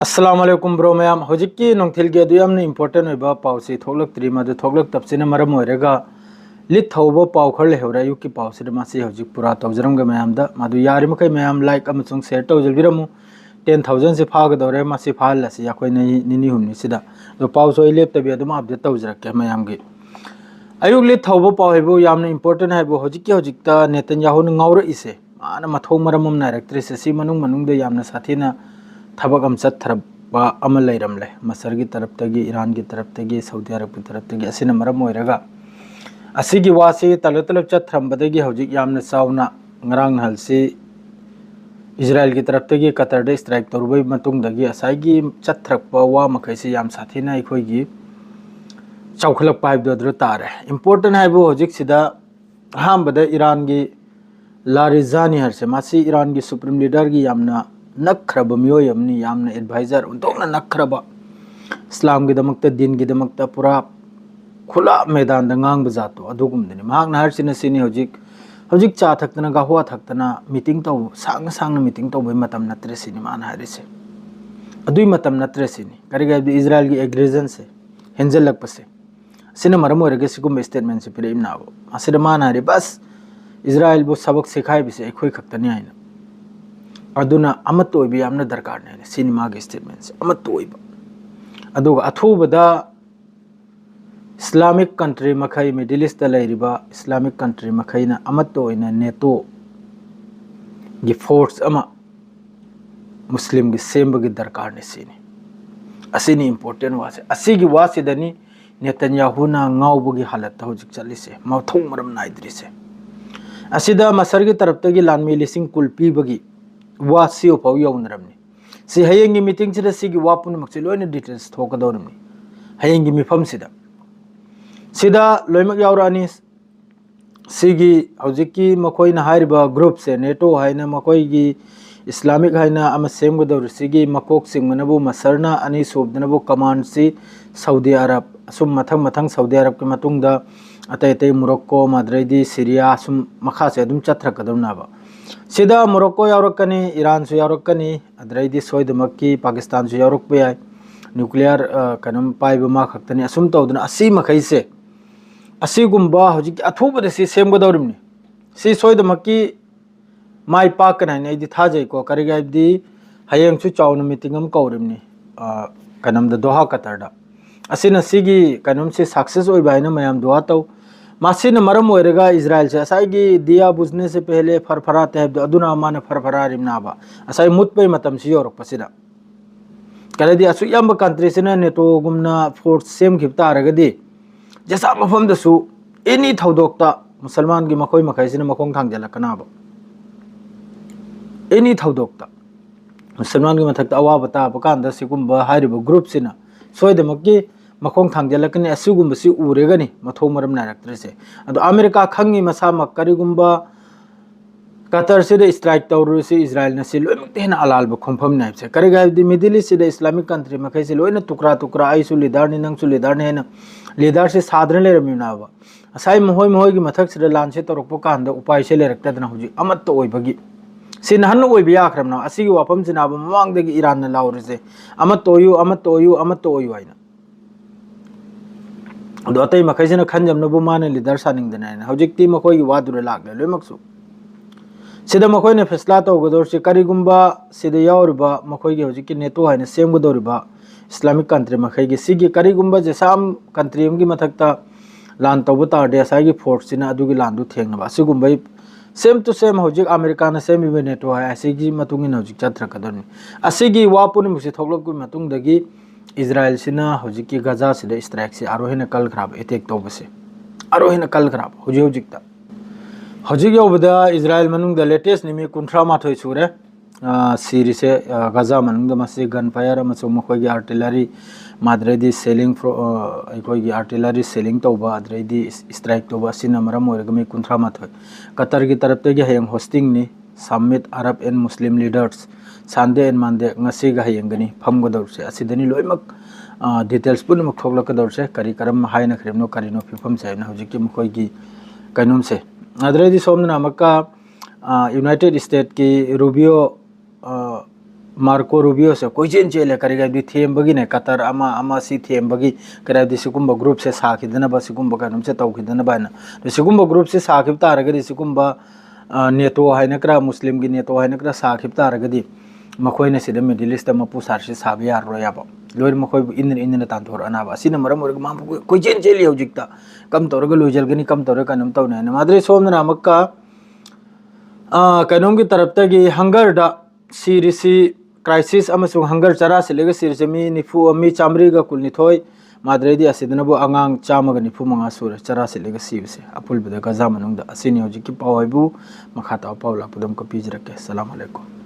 अस्सलाम वालेकुम bro ma'am हजिकी नोंथिल के दुयाम ने इंपोर्टेंट होइबा पाउसी थोलक त्रि मदु थोलक तपसिना मरम होइरेगा लिथ थौबो पाउ खर लेहौरा युकी पाउसी मासी हजिक पूरा तौजरम ग मैम दा मदु यारि मकै मैम लाइक अमचुंग शेयर तौजलबिरमु 10,000 से फागदौरे मासी फालसी अखोय निनी हुमनि सिदा दो पाउ सोइ लेपतबि अदुम अपडेट तौजरके मैम गे अयुक लिथ थौबो पाउ हेबो यामने इंपोर्टेंट हैबो हजिकता नेतन्याहु न ngawra इसे माना मथौ मरमम नायरक्ट्रिस सि मनुंग मनुंग द यामना साथीना थबक अम चथरबा अम लैरमले मसर की तरफ तगी ईरान की तरफ तगी सऊदी अरब की तरफ तगी असिना मरम होइरगा असिगी वासी तलब तलब चथरमबदगी हौजिक यामना चावना ngarang halsi इजराइल की तरफ तगी कतर दे स्ट्राइक तौरबै मतुंग दगी असाइगी चथरकपा वा मखैसे याम साथीना अखोइगी चौखलक पाइब दद्र तारे इंपोर्टेंट हैबो हौजिक सिदा हामबदा ईरान की लारिजानी हरसे मासी ईरान की सुप्रीम लीडर की यामना नखरब मियोय अमनी यामना एडवाइजर उनतोंगना नखरब इस्लाम की दमकता दिन की दमकता पूरा खुला मैदान द ngang बजातो अदुगुमदनी महागना हरसिना सिनी हौजिक चा थक्तना गाहुआ थक्तना मीटिंग तौ सांग मीटिंग तौ बै मतम नत्रे सिनी मान हरिसे अदुई मतम नत्रे सिनी करिगा इजराइल की एग्रेजन से हेंजल लगपसे सिना मरम होरगे सिगुम स्टेटमेंट से पिरेम नाबो असिदा मान हरि बस इजराइल बो सबक सिखाई बिसे एखोय खक्तनी आइना अदुना अमत ओइबि यामना दरकार ने सिनेमा के स्टेटमेंट से अमत ओइबा अदुगा अथुबदा इस्लामिक कंट्री मखै मिडिल ईस्ट लैरिबा इस्लामिक कंट्री मखैना अमत ओइना नेटो गी फोर्स अमा मुस्लिम गी सेम्बगी दरकार ने सिनी असिनी इंपोर्टेंट वासे असिगी वासिदनी नेतन्याहुना ngawbugi halat hojik chalise mauthong maram naidrise asida masar gi taraf tagi lanmi lising kulpi bagi wa siyo pau yawnaramni si hayengi meeting sida sigi wapun makse loina details thokadawramni hayengi mifam sida loimak yawrani sigi hojiki makoi na hairiba group se neto haina makoi gi islamic haina ama semgodawr sigi makok singmanabu masarna ani sobdanabu command si saudi arab asum mathang saudi arab ke matungda atai morocco madrid syria asum makha se adum chathrakadamna ba sida morocco yaurokani iran su yaurokani adrai soidamakki pakistan su yaurokpe ai nuclear kanam paiba ma khaktani asum tawduna asi makhaise asigumba hojik athubade si semgodawrimni si soidamakki mai pakana nei di thajai ko karigai di hayeng chu chawna meeting am kawrimni kanam da doha qatar da asina sigi kanam se success oi baina mayam doha taw मासी मरम होइरेगा Israel से असाइगी दिया बुझने से पहले फरफराते है अदुना माने फरफरा रिमनाबा असाइ मुतपै मतम सि योरक पसिदा कलेदी असु यम कंट्री से नेटो गुमना फोर्स सेम खिपता आरगदी जैसा मफम दसु एनी थौदोक्ता मुसलमान की मखोय मखैसिना मखोंग थांगजलकनाबा एनी थौदोक्ता मुसलमान की मथक्ता अवाबता बकांदा सिगुम्बा हारिबो ग्रुप सिना सोयदमक्की मखोंग थांगजलकनी असुगुम्बसी उरेगनी मथो मरम नायरक्ट्रेसे अदो अमेरिका खंगी मसामक करिगुम्बा कतर से स्ट्राइक तौरुसी इजराइल नसी लोइमतेन अलालबो खोंफम नाइबसे करिगा दि मिडिल ईस्ट से इस्लामिक कंट्री मखैसे लोइना टुकरा आइसु लीडर नि नंगसु लीडर ने हेना लीडर से साधन लेरमिनाबा असाइ मोहोय की मथक से लान से तोरकपो कांद उपाय से लेरक्तदना हुजि अमत ओइबगी सिनहन ओइबि याख्रमना असिगी वाफम सिनाबो मवांगदगी ईरान न लाउरसे अमत ओयु आइना दोतै मखैसिना खंजमनबु माने लीडर सानिंगदना हौजिकती मखोयगी वादुरे लागले लोइमक्सु सिदा मखोयने फैसला तौगदौरसे करिगुम्बा सिदा यावरिबा मखोयगी हौजिककी नेटो हाइना सेमगदौरिबा इस्लामिक कंट्री मखैगी सिगी करिगुम्बा जेसाम कंट्री अमगी मथक्ता लान तौबा तारदे असाइगी फोर्स सिना अदुगी लानदु थेंगनबा सिगुम्बै सेम टू सेम हौजिक अमेरिका ना सेम नेटो हाय असिगी मतुंगिन हौजिक चत्रकदरनि असिगी वापुनि मुसे थोगलकु मतुंगदगी इजराइल सिना हौजिकी गजा सिदा स्ट्राइक से आरोहिना कल खराब अटैक तौबसे आरोहिना कल खराब हौजिकता हौजिक यौबदा इजराइल मनुंग द लेटेस्ट निमि 38 सुरे सीरी से गजा मनुंग द मसे गन फायर अमसो मखोगी आर्टिलरी माद्रेदी सेलिंग अखोगी आर्टिलरी सेलिंग तौबा अद्रेदी स्ट्राइक तौबा सिना मरम ओरगमी 38 कतर की तरफ ते हेंग होस्टिंग नि summit Arab and Muslim leaders Sunday and Monday ngasi ga hayengani famgodorse asidani loimak details punmak thoglakadorse kari karam haina khremno karino fifam saina hojiki mukhoigi kainum se adredi somna maka United state की Rubio Marco Rubio से कोई चेले करेगा थेंबगी ने Qatar सी थेंबगी करेदी सिकुंब group से साखिदनबा सिकुंब कनम से तौखिदनबा न सिकुंब group से साखिब तारगदी सिकुंब नेटो हाइनक्रा मुस्लिम की नेटो हाइनक्रा साखिब तारगदी मखोइने सिद मिडिल ईस्ट मपु सारसे साब यारो याबो लोर मखोइ इन तांथोर अनाबा सिन मरम ओरग मा कोई चेली हौजिकता कम तौरग लोजलगनी कम तौरग कनम तौने माद्रे सोमना अमक्का कनोम की तरफ हंगर दा सीरीसी क्राइसिस अमसुंग हंगर चरा से लेगा सीरीसे मी निफु मी चामरीगा कुल निथोय माद्रेदी असिदनबो आंगांग चामगा निफु मंगा सुर चरा से लेगा सीबसे अपुल बदा गजा मनुंग दा असिनी हौजिकी पावइबु मखाता पावला पुदम को पीजरके अस्सलाम वालेकुम।